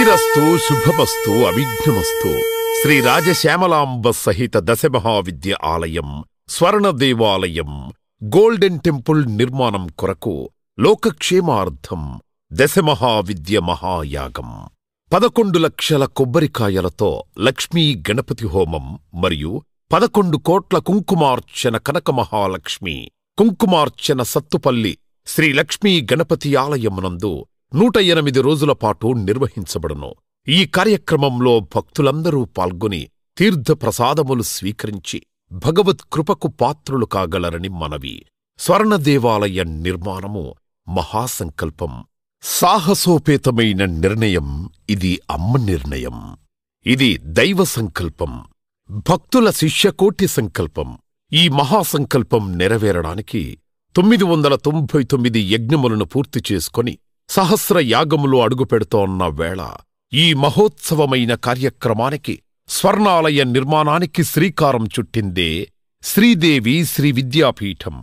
శ్రీరస్తు శుభమస్తు అవిఘ్నమస్తు. శ్రీ రాజశ్యామలాంబ సహిత దశమహావిద్య ఆలయం స్వర్ణ దేవాలయం గోల్డెన్ టెంపుల్ నిర్మాణం కొరకు లోకక్షేమార్థం దశమహావిద్య మహాయాగం 11 లక్షల కొబ్బరికాయలతో లక్ష్మీ గణపతి హోమం మరియు 11 కోట్ల కుంకుమార్చన కనక మహాలక్ష్మి కుంకుమార్చన సత్తుపల్లి శ్రీ లక్ష్మీ గణపతి ఆలయమునందు 108 రోజుల పాటు నిర్వహించబడును. ఈ కార్యక్రమంలో భక్తులందరూ పాల్గొని తీర్థప్రసాదములు స్వీకరించి భగవత్ కృపకు పాత్రులు కాగలరని మనవి. స్వర్ణ దేవాలయ నిర్మాణము మహాసంకల్పం, సాహసోపేతమైన నిర్ణయం. ఇది అమ్మ నిర్ణయం. ఇది దైవ సంకల్పం, భక్తుల శిష్యకోటి సంకల్పం. ఈ మహాసంకల్పం నెరవేరడానికి 999 యజ్ఞములను పూర్తి చేసుకొని సహస్ర యాగములు అడుగుపెడుతోన్న వేళ ఈ మహోత్సవమైన కార్యక్రమానికి స్వర్ణాలయ నిర్మాణానికి శ్రీకారం చుట్టిందే శ్రీదేవి శ్రీ విద్యాపీఠం.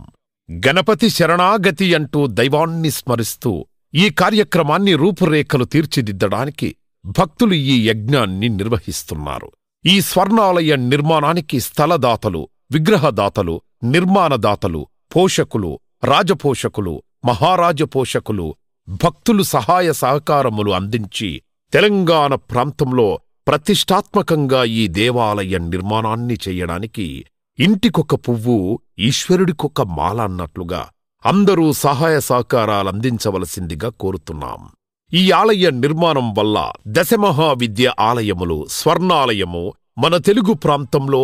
గణపతి శరణాగతి అంటూ దైవాన్ని స్మరిస్తూ ఈ కార్యక్రమాన్ని రూపురేఖలు తీర్చిదిద్దడానికి భక్తులు ఈ యజ్ఞాన్ని నిర్వహిస్తున్నారు. ఈ స్వర్ణాలయ నిర్మాణానికి స్థలదాతలు, విగ్రహదాతలు, నిర్మాణదాతలు, పోషకులు, రాజపోషకులు, మహారాజపోషకులు, భక్తులు సహాయ సహకారములు అందించి తెలంగాణ ప్రాంతంలో ప్రతిష్టాత్మకంగా ఈ దేవాలయ నిర్మాణాన్ని చెయ్యడానికి ఇంటికొక పువ్వు ఈశ్వరుడికొక మాల అన్నట్లుగా అందరూ సహాయ సహకారాలందించవలసిందిగా కోరుతున్నాం. ఈ ఆలయ నిర్మాణం వల్ల దశమహావిద్య ఆలయములు, స్వర్ణాలయము మన తెలుగు ప్రాంతంలో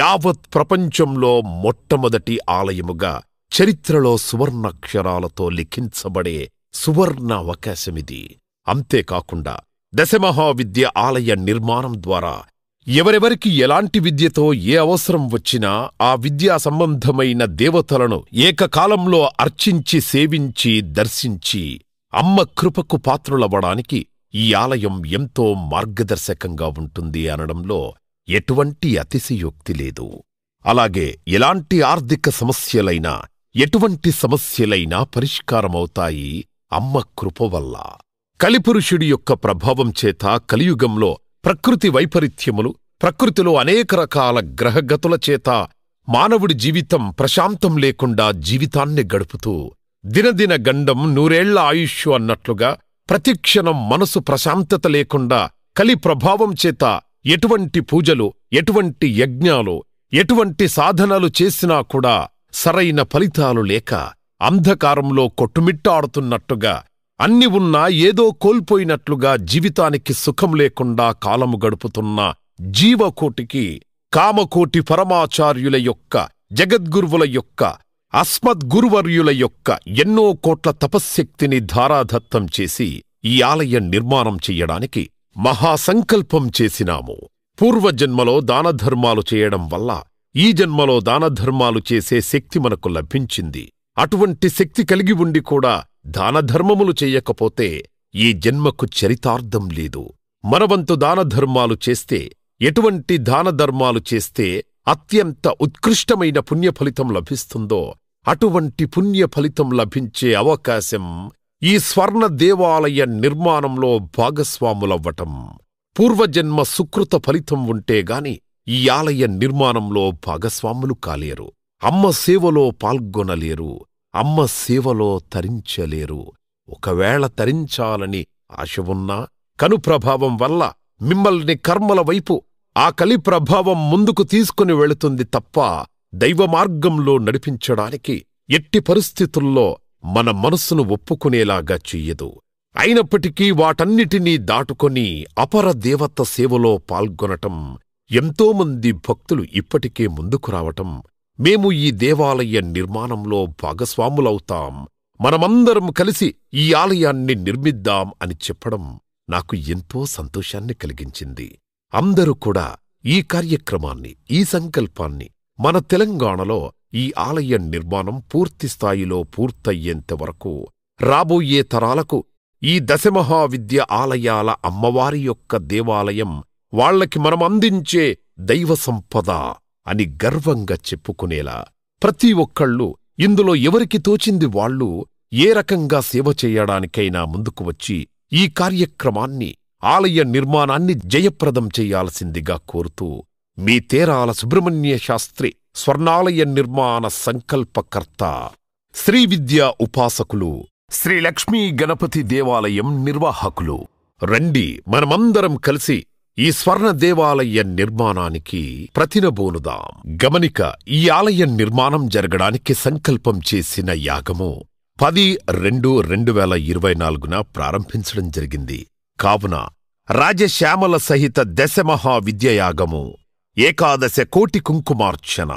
యావత్ ప్రపంచంలో మొట్టమొదటి ఆలయముగా చరిత్రలో సువర్ణాక్షరాలతో లిఖించబడే సువర్ణ అవకాశమిది. అంతేకాకుండా దశమహావిద్య ఆలయ నిర్మాణం ద్వారా ఎవరెవరికి ఎలాంటి విద్యతో ఏ అవసరం వచ్చినా ఆ విద్యా సంబంధమైన దేవతలను ఏకకాలంలో అర్చించి, సేవించి, దర్శించి అమ్మ కృపకు పాత్రులవ్వడానికి ఈ ఆలయం ఎంతో మార్గదర్శకంగా ఉంటుంది అనడంలో ఎటువంటి అతిశయోక్తి లేదు. అలాగే ఎలాంటి ఆర్థిక సమస్యలైనా, ఎటువంటి సమస్యలైనా పరిష్కారమవుతాయి అమ్మ కృప వల్ల. కలిపురుషుడి యొక్క ప్రభావం చేత కలియుగంలో ప్రకృతి వైపరీత్యములు, ప్రకృతిలో అనేక రకాల గ్రహగతుల చేత మానవుడి జీవితం ప్రశాంతం లేకుండా జీవితాన్ని గడుపుతూ దినదిన గండం నూరేళ్ల ఆయుష్ అన్నట్లుగా ప్రతిక్షణం మనసు ప్రశాంతత లేకుండా కలి ప్రభావం చేత ఎటువంటి పూజలు, ఎటువంటి యజ్ఞాలు, ఎటువంటి సాధనలు చేసినా కూడా సరైన ఫలితాలు లేక అంధకారంలో కొట్టుమిట్టాడుతున్నట్టుగా, అన్ని ఉన్నా ఏదో కోల్పోయినట్లుగా జీవితానికి సుఖం లేకుండా కాలము గడుపుతున్న జీవకోటికి కామకోటి పరమాచార్యుల యొక్క, జగద్గురువుల యొక్క, అస్మద్గురువర్యుల యొక్క ఎన్నో కోట్ల తపశ్శక్తిని ధారాధత్తం చేసి ఈ ఆలయ నిర్మాణం చెయ్యడానికి మహాసంకల్పం చేసినాము. పూర్వజన్మలో దానధర్మాలు చేయడం వల్ల ఈ జన్మలో దానధర్మాలు చేసే శక్తి మనకు లభించింది. అటువంటి శక్తి కలిగి ఉండి కూడా దానధర్మములు చెయ్యకపోతే ఈ జన్మకు చరితార్థం లేదు. మనవంతు దానధర్మాలు చేస్తే, ఎటువంటి దానధర్మాలు చేస్తే అత్యంత ఉత్కృష్టమైన పుణ్యఫలితం లభిస్తుందో అటువంటి పుణ్యఫలితం లభించే అవకాశం ఈ స్వర్ణ దేవాలయ నిర్మాణంలో భాగస్వాములవ్వటం. పూర్వజన్మ సుకృత ఫలితం ఉంటేగాని ఈ ఆలయ నిర్మాణంలో భాగస్వాములు కాలేరు. అమ్మ సేవలో పాల్గొనలేరు. అమ్మ సేవలో తరించలేరు. ఒకవేళ తరించాలని ఆశ ఉన్నా కనుప్రభావం వల్ల మిమ్మల్ని కర్మల వైపు ఆ కలి ప్రభావం ముందుకు తీసుకుని వెళుతుంది తప్ప దైవ మార్గంలో నడిపించడానికి ఎట్టి పరిస్థితుల్లో మన మనస్సును ఒప్పుకునేలాగా చెయ్యదు. అయినప్పటికీ వాటన్నిటినీ దాటుకొని అపర దేవత సేవలో పాల్గొనటం ఎంతోమంది భక్తులు ఇప్పటికే ముందుకు రావటం, మేము ఈ దేవాలయ నిర్మాణంలో భాగస్వాములవుతాం, మనమందరం కలిసి ఈ ఆలయాన్ని నిర్మిద్దాం అని చెప్పడం నాకు ఎంతో సంతోషాన్ని కలిగించింది. అందరూ కూడా ఈ కార్యక్రమాన్ని, ఈ సంకల్పాన్ని మన తెలంగాణలో ఈ ఆలయ నిర్మాణం పూర్తిస్థాయిలో పూర్తయ్యేంతవరకు రాబోయే తరాలకు ఈ దశమహావిద్య ఆలయాల అమ్మవారి యొక్క దేవాలయం వాళ్లకి మనమందించే దైవ సంపద అని గర్వంగా చెప్పుకునేలా ప్రతి ఒక్కళ్ళు ఇందులో ఎవరికి తోచింది వాళ్ళు ఏ రకంగా సేవ చెయ్యడానికైనా ముందుకు వచ్చి ఈ కార్యక్రమాన్ని ఆలయ నిర్మాణాన్ని జయప్రదం చేయాల్సిందిగా కోరుతూ మీ తేరాల సుబ్రహ్మణ్య శాస్త్రి స్వర్ణాలయ నిర్మాణ సంకల్పకర్త, శ్రీ విద్యా ఉపాసకులు, శ్రీ లక్ష్మీ గణపతి దేవాలయం నిర్వాహకులు. రండి, మనమందరం కలిసి ఈ స్వర్ణ దేవాలయ నిర్మాణానికి ప్రతినబూనుదాం. గమనిక, ఈ ఆలయ నిర్మాణం జరగడానికి సంకల్పం చేసిన యాగము 10/2/2024 ప్రారంభించడం జరిగింది. కావున రాజశ్యామల సహిత దశమహావిద్యయాగము, 11 కోటి కుంకుమార్చన,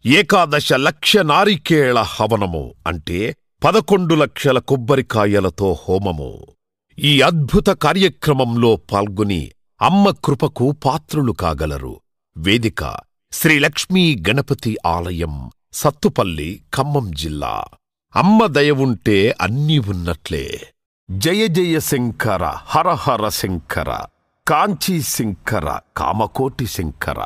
11 లక్ష నారికేళ హవనము అంటే 11 లక్షల కొబ్బరికాయలతో హోమము. ఈ అద్భుత కార్యక్రమంలో పాల్గొని అమ్మ కృపకు పాత్రులు కాగలరు. వేదిక శ్రీ లక్ష్మీ గణపతి ఆలయం, సత్తుపల్లి, ఖమ్మం జిల్లా. అమ్మ దయవుంటే అన్నీ ఉన్నట్లే. జయ జయ శంకర, హర హర శంకర, కాంచీ శంకర, కామకోటి శంకర.